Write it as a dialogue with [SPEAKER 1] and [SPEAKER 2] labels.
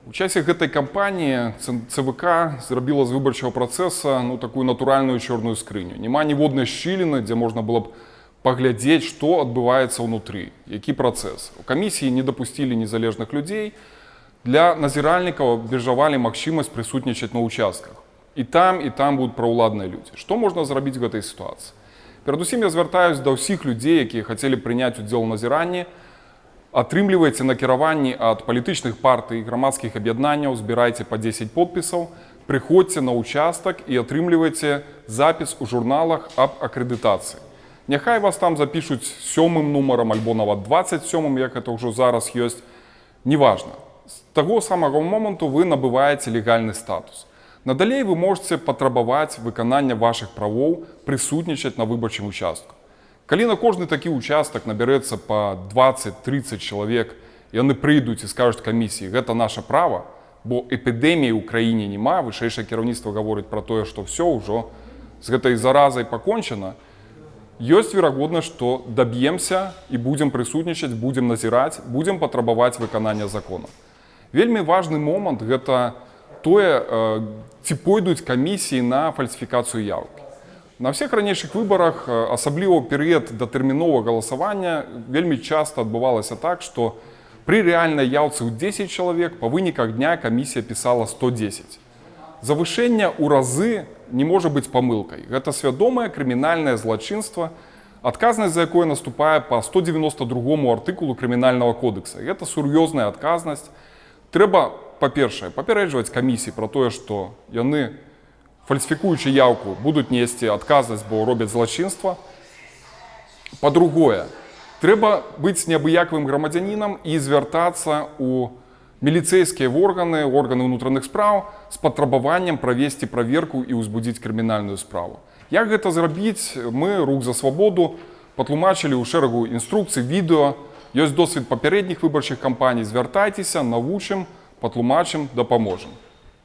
[SPEAKER 1] У часе гэтай кампаніі ЦВК зрабіла з выбарчага працэса такую натуральную чорную скрыню. Няма ніводнай шчыліны, дзе можна было б паглядзець, што адбываецца ўнутры, які працэс. У камісіі не дапусцілі незалежных людзей, для назіральнікаў абмежавалі магчымасць прысутнічаць на ўчастках. І там будуць праўладныя людзі. Што можна зрабіць у гэтай сітуацыі? Перадусім я звяртаюсь да ўсіх людзей, якія хацелі прыняць удзел у назіранні. Атрымлівайце накіраванні ад палітычных партый і грамадскіх аб'яднанняў, збірайце па 10 подпісаў, прыходзьце на ўчастак і атрымлівайце запіс у журналах аб акрэдытацыі. Няхай вас там запішуць 7-м нумарам альбо нават 27-м, як это ўжо зараз ёсць, неважна. З таго самага моманту вы набываеце легальны статус. Надалей вы можаце патрабаваць выканання вашых правоў, прысутнічаць на выбарчым участку. Калі на кожны такі участак набярэцца па 20-30 чалавек, яны прыйдуць і скажуць камісіі, гэта наша права, бо эпідэміі ў краіне няма, вышэйшае кіраўніцтва гаворыць пра тое, што ўсё ўжо з гэтай заразай пакончана, ёсць верагоднасць, што даб'емся і будзем прысутнічаць, будзем назіраць, будзем патрабаваць выканання закону. Вельмі важны момант гэта тое, ці пойдуць камісіі на фальсіфікацыю яўкі. На всіх ранейшых выбарах, асабліва ў перыяд датэрміновага галасавання, вельмі часта адбывалася так, што пры рэальнай яўцы ў 10 чалавек па выніках дня камісія пісала 110. Завышэнне ў разы не можа быць памылкай. Гэта свядомае крымінальнае злачынства, адказнасць за якое наступае па 192 артыкулу крымінальнага кодекса. Гэта сур'ёзная адказнасць. Трэба, па-першае, папярэджваць камісіі пра тое, што яны, фальсіфікуючы яўку, будуць несці адказнасць, бо робяць злачынства. Па-другое, трэба быць неабыякавым грамадзянінам і звяртацца ў міліцэйскія органы ўнутраных спраў з патрабаваннем правесці праверку і ўзбудзіць крымінальную справу. Як гэта зрабіць, мы, Рух за свабоду, патлумачылі ў шэрагу інструкцый, відэа. Ёсць досвед папярэдніх выбарчых кампаній. Звяртайцеся, навучым, патлумачым, дапаможам.